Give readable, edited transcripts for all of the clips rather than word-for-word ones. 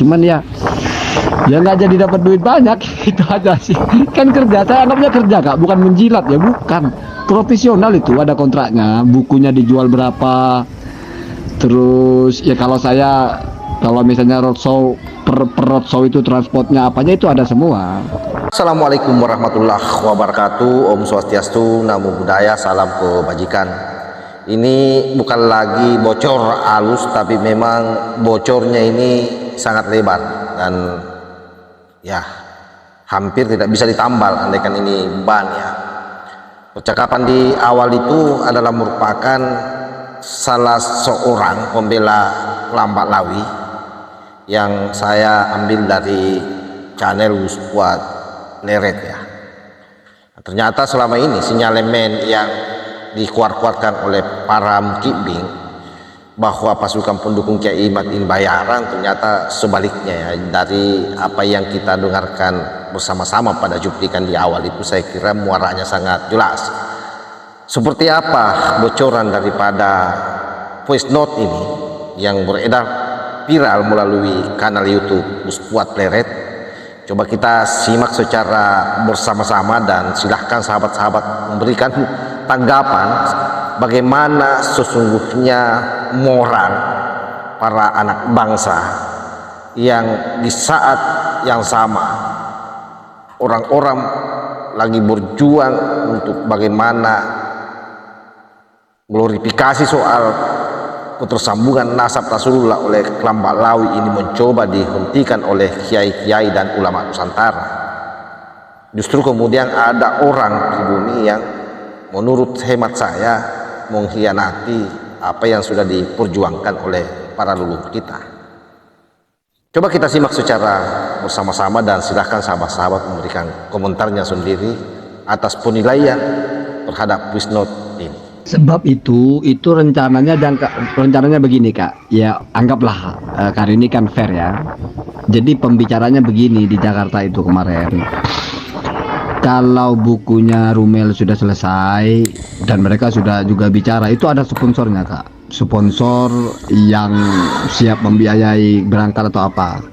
Cuman ya nggak jadi dapat duit banyak. Itu aja sih. Kan kerja, saya anggapnya kerja kak, bukan menjilat ya, bukan. Profesional itu, ada kontraknya, bukunya dijual berapa. Terus ya kalau misalnya roadshow, per roadshow itu transportnya apanya itu ada semua. Assalamualaikum warahmatullahi wabarakatuh. Om Swastiastu, Namo Buddhaya, salam kebajikan. Ini bukan lagi bocor halus, tapi memang bocornya ini sangat lebar dan ya hampir tidak bisa ditambal andaikan ini ban ya. Percakapan di awal itu adalah merupakan salah seorang pembela Lambak Lawi yang saya ambil dari channel Squad Leret ya. Ternyata selama ini sinyalemen yang dikeluarkan oleh para mukibing bahwa pasukan pendukung Kiai Matin bayaran, ternyata sebaliknya ya. Dari apa yang kita dengarkan bersama-sama pada cuplikan di awal itu, saya kira muaranya sangat jelas. Seperti apa bocoran daripada voice note ini yang beredar viral melalui kanal YouTube Squad Leret? Coba kita simak secara bersama-sama dan silahkan sahabat-sahabat memberikan tanggapan bagaimana sesungguhnya moral para anak bangsa yang di saat yang sama orang-orang lagi berjuang untuk bagaimana glorifikasi soal ketersambungan nasab Rasulullah oleh Lambak Lawi ini mencoba dihentikan oleh kiai-kiai dan ulama Nusantara. Justru kemudian ada orang pribumi yang menurut hemat saya mengkhianati apa yang sudah diperjuangkan oleh para leluhur kita. Coba kita simak secara bersama-sama dan silahkan sahabat-sahabat memberikan komentarnya sendiri atas penilaian terhadap voice note ini. Sebab itu rencananya begini kak, ya anggaplah kali ini kan fair ya. Jadi pembicaranya begini di Jakarta itu kemarin, kalau bukunya Rumel sudah selesai dan mereka sudah juga bicara, itu ada sponsornya kak, sponsor yang siap membiayai berangkat atau apa.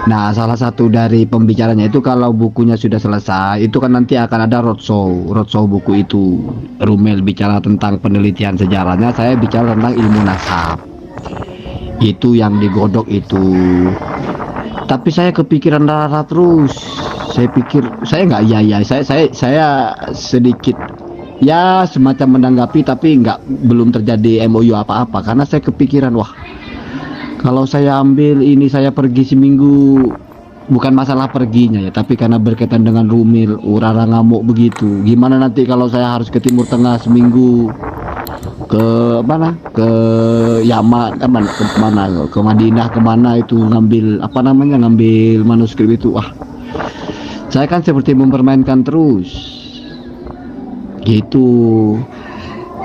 Nah, salah satu dari pembicaranya itu kalau bukunya sudah selesai, itu kan nanti akan ada roadshow buku itu. Rumel bicara tentang penelitian sejarahnya, saya bicara tentang ilmu nasab. Itu yang digodok itu. Tapi saya kepikiran Rara terus. Saya pikir, saya nggak saya sedikit ya semacam menanggapi, tapi belum terjadi MOU apa-apa karena saya kepikiran, wah, kalau saya ambil ini, saya pergi seminggu, bukan masalah perginya ya, tapi karena berkaitan dengan Rumil, Rara ngamuk begitu. Gimana nanti kalau saya harus ke Timur Tengah seminggu, ke mana? Ke Yaman, ke Madinah, kemana itu ngambil manuskrip itu. Wah, saya kan seperti mempermainkan terus, gitu.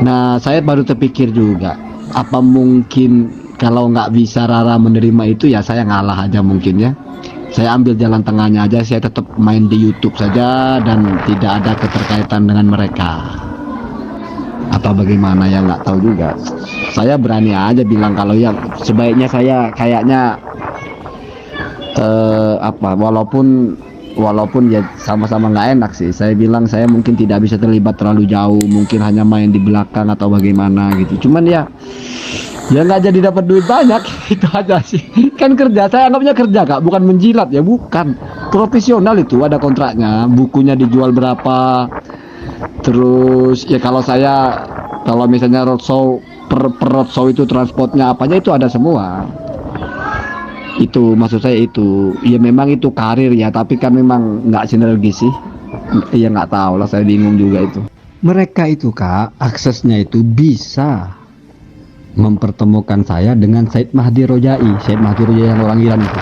Nah, saya baru terpikir juga, apa mungkin kalau nggak bisa Rara menerima itu, ya saya ngalah aja mungkin ya. Saya ambil jalan tengahnya aja, saya tetap main di YouTube saja dan tidak ada keterkaitan dengan mereka. Apa bagaimana ya, nggak tahu juga. Saya berani aja bilang kalau ya sebaiknya saya kayaknya walaupun ya sama-sama nggak enak sih. Saya bilang saya mungkin tidak bisa terlibat terlalu jauh, mungkin hanya main di belakang atau bagaimana gitu. Cuman ya nggak jadi dapat duit banyak. Itu aja sih. Kan kerja, saya anggapnya kerja kak, bukan menjilat ya, bukan. Profesional itu, ada kontraknya, bukunya dijual berapa. Terus ya kalau misalnya roadshow, per roadshow itu transportnya apanya itu ada semua. Itu maksud saya itu, ya memang itu karir ya, tapi kan memang nggak sinergi sih. Ya nggak tahu lah, saya bingung juga itu. Mereka itu kak, aksesnya itu bisa mempertemukan saya dengan Said Mahdi Rojai yang orang Iran itu.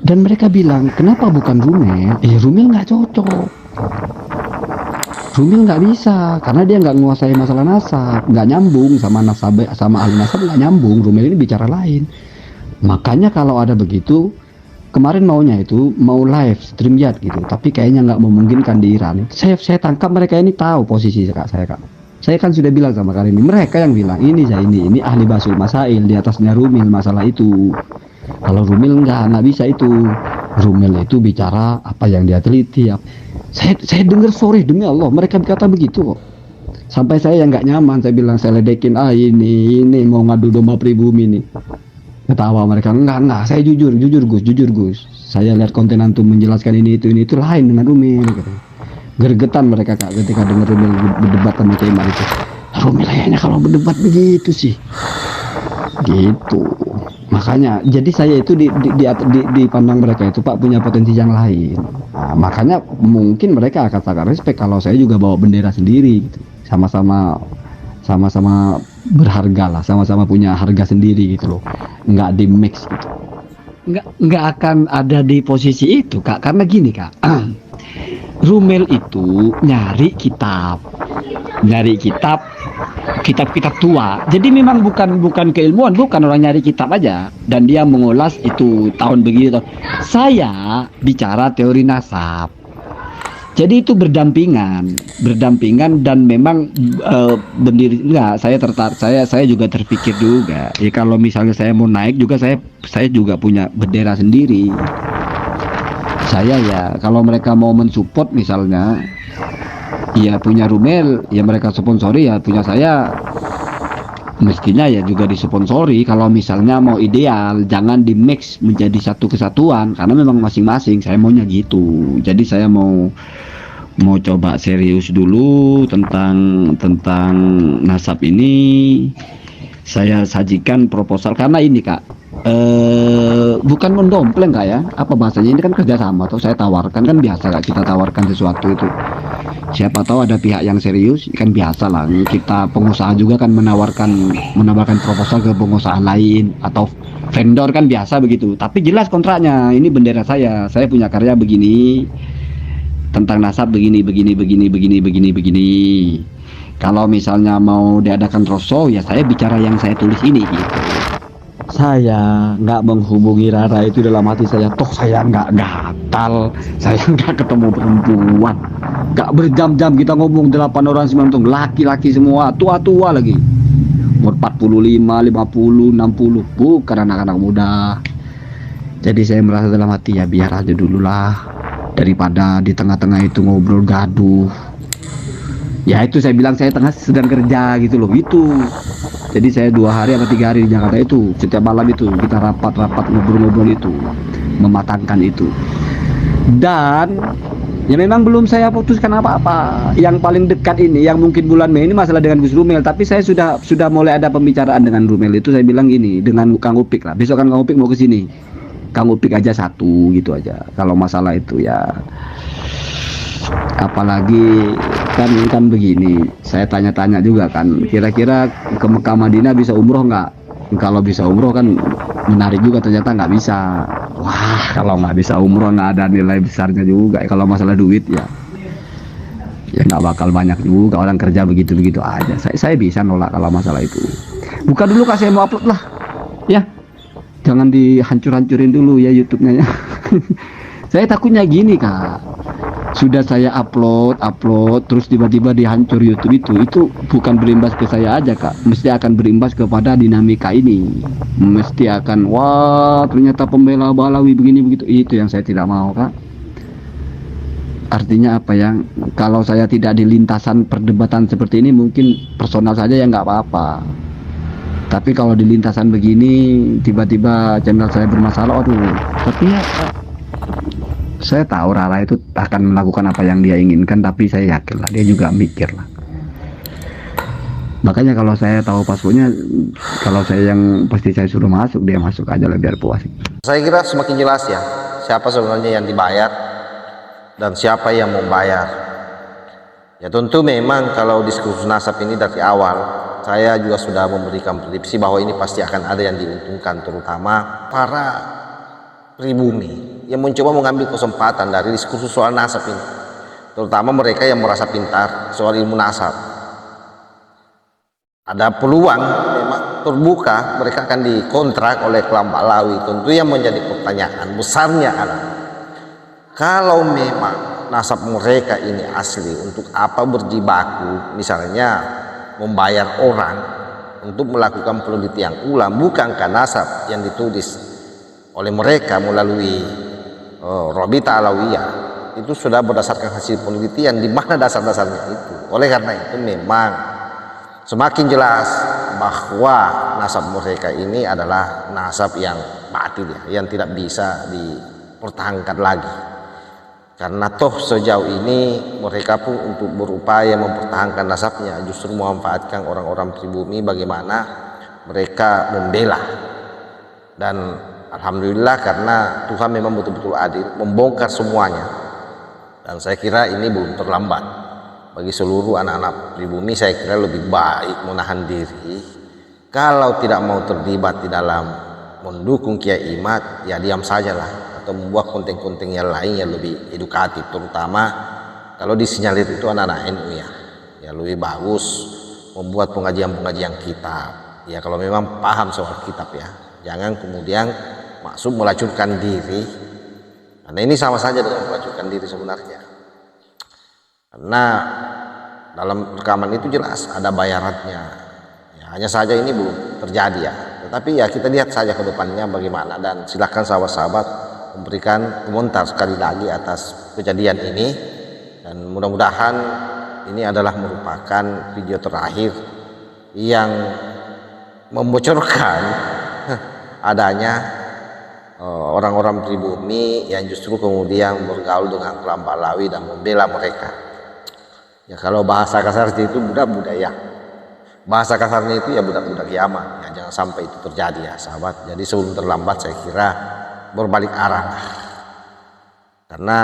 Dan mereka bilang, kenapa bukan Rumel? Rumel nggak cocok. Rumel nggak bisa, karena dia nggak menguasai masalah nasab, nggak nyambung sama nasab, sama ahli nasab nggak nyambung. Rumel ini bicara lain. Makanya kalau ada begitu, kemarin maunya itu mau live stream gitu, tapi kayaknya nggak memungkinkan di Iran. Saya tangkap mereka ini tahu posisi saya kak. Saya kan sudah bilang sama kalian, mereka yang bilang ini ahli basul masail, di atasnya Rumil masalah itu. Kalau Rumil nggak bisa itu. Rumil itu bicara apa yang dia teliti. Saya dengar sore demi Allah mereka berkata begitu kok. Sampai saya yang nggak nyaman, saya bilang saya ledekin, ini mau ngadu domba pribumi nih. Ketawa mereka, enggak, saya jujur Gus. Saya lihat konten antum menjelaskan ini itu lain dengan Rumil. Gergetan mereka Kak ketika dengar Rumil berdebat sama Kemal itu. Rumil kayaknya kalau berdebat begitu sih. Gitu. Makanya jadi saya itu di pandang mereka itu Pak punya potensi yang lain. Nah, makanya mungkin mereka akan sangat respect kalau saya juga bawa bendera sendiri gitu. Sama-sama berharga lah, sama-sama punya harga sendiri gitu loh. Nggak di mix gitu. Nggak akan ada di posisi itu Kak, karena gini Kak. Rumel itu nyari kitab tua. Jadi memang bukan keilmuan, bukan orang nyari kitab aja dan dia mengulas itu tahun begitu. Saya bicara teori nasab. Jadi itu berdampingan dan memang berdiri enggak, saya juga terpikir juga. Ya kalau misalnya saya mau naik juga saya juga punya bendera sendiri. Saya ya kalau mereka mau mensupport misalnya ya punya Rumel ya mereka sponsori, ya punya saya mestinya ya juga disponsori. Kalau misalnya mau ideal jangan di mix menjadi satu kesatuan karena memang masing-masing saya maunya gitu. Jadi saya mau coba serius dulu tentang nasab ini. Saya sajikan proposal karena ini Kak, bukan mendompleng Kak ya, apa bahasanya, ini kan kerjasama atau saya tawarkan, kan biasa Kak kita tawarkan sesuatu itu, siapa tahu ada pihak yang serius, kan biasa lah kita pengusaha juga kan menawarkan proposal ke pengusaha lain atau vendor, kan biasa begitu. Tapi jelas kontraknya, ini bendera saya punya karya begini tentang nasab begini. Kalau misalnya mau diadakan roadshow ya saya bicara yang saya tulis ini gitu. Saya nggak menghubungi Rara itu dalam hati saya, toh saya nggak gatal, saya nggak ketemu perempuan, nggak berjam-jam kita ngomong 8 orang 9 orang, laki-laki semua, tua-tua lagi, umur 45, 50, 60, bukan anak-anak muda. Jadi saya merasa dalam hati ya biar aja dulu lah, daripada di tengah-tengah itu ngobrol gaduh. Ya itu saya bilang saya sedang kerja gitu loh, itu. Jadi saya 2 hari atau 3 hari di Jakarta itu, setiap malam itu kita rapat ngobrol itu, mematangkan itu. Dan ya memang belum saya putuskan apa-apa. Yang paling dekat ini, yang mungkin bulan Mei ini masalah dengan Gus Rumel. Tapi saya sudah mulai ada pembicaraan dengan Rumel itu. Saya bilang gini, dengan Kang Upik lah. Besok kan Kang Upik mau ke sini. Kang Upik aja satu gitu aja. Kalau masalah itu ya. Apalagi kan begini, saya tanya-tanya juga kan, kira-kira ke Mekah Madinah bisa umroh nggak? Kalau bisa umroh kan menarik juga, ternyata nggak bisa. Wah, kalau nggak bisa umroh nggak ada nilai besarnya juga. Kalau masalah duit ya nggak bakal banyak juga, orang kerja begitu-begitu aja. Saya bisa nolak kalau masalah itu. Buka dulu Kak, saya mau upload lah ya, jangan dihancur-hancurin dulu ya YouTube-nya ya. Saya takutnya gini Kak, sudah saya upload terus tiba-tiba dihancur YouTube itu bukan berimbas ke saya aja Kak, mesti akan berimbas kepada dinamika ini, mesti akan wah ternyata pembela Balawi begini begitu. Itu yang saya tidak mau Kak. Artinya apa ya, kalau saya tidak di lintasan perdebatan seperti ini mungkin personal saja ya nggak apa-apa, tapi kalau di lintasan begini tiba-tiba channel saya bermasalah, aduh. Tapi ya saya tahu Rara itu akan melakukan apa yang dia inginkan, tapi saya yakin lah dia juga mikir lah. Makanya kalau saya tahu passwordnya, kalau saya yang pasti saya suruh masuk, dia masuk aja lah biar puas. Saya kira semakin jelas ya siapa sebenarnya yang dibayar dan siapa yang membayar. Ya tentu memang kalau diskursus nasab ini dari awal saya juga sudah memberikan prediksi bahwa ini pasti akan ada yang diuntungkan, terutama para pribumi yang mencoba mengambil kesempatan dari diskursus soal nasab ini, terutama mereka yang merasa pintar soal ilmu nasab. Ada peluang memang terbuka mereka akan dikontrak oleh klan Balawi. Tentu yang menjadi pertanyaan besarnya adalah kalau memang nasab mereka ini asli, untuk apa berjibaku misalnya membayar orang untuk melakukan penelitian ulang, bukankah nasab yang ditulis oleh mereka melalui Rabita Alawiyah itu sudah berdasarkan hasil penelitian, di mana dasar-dasarnya itu. Oleh karena itu memang semakin jelas bahwa nasab mereka ini adalah nasab yang batil ya, yang tidak bisa dipertahankan lagi. Karena toh sejauh ini mereka pun untuk berupaya mempertahankan nasabnya justru memanfaatkan orang-orang pribumi bagaimana mereka membela. Dan alhamdulillah karena Tuhan memang betul-betul adil membongkar semuanya. Dan saya kira ini belum terlambat bagi seluruh anak-anak pribumi. Saya kira lebih baik menahan diri. Kalau tidak mau terlibat di dalam mendukung Kiai Imad, ya diam sajalah, atau membuat konten-konten yang lain yang lebih edukatif, terutama kalau disinyalir itu anak-anak NU ya lebih bagus membuat pengajian-pengajian kitab. Ya kalau memang paham soal kitab ya, jangan kemudian maksud melacurkan diri. Karena ini sama saja dengan melacurkan diri sebenarnya. Karena dalam rekaman itu jelas ada bayarannya. Ya, hanya saja ini belum terjadi ya. Tetapi ya kita lihat saja ke depannya bagaimana, dan silakan sahabat-sahabat memberikan komentar sekali lagi atas kejadian ini. Dan mudah-mudahan ini adalah merupakan video terakhir yang membocorkan adanya orang-orang pribumi yang justru kemudian bergaul dengan kelompok Alawi dan membela mereka. Ya kalau bahasa kasar itu budak-budak ya. Bahasa kasarnya itu ya budak-budak kiamat. Ya jangan sampai itu terjadi ya sahabat. Jadi sebelum terlambat saya kira berbalik arah. Karena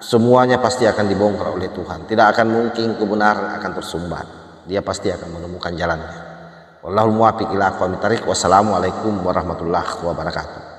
semuanya pasti akan dibongkar oleh Tuhan. Tidak akan mungkin kebenaran akan tersumbat. Dia pasti akan menemukan jalannya. Wallahul muwaffiq ila aqwamit thariq. Wassalamualaikum warahmatullahi wabarakatuh.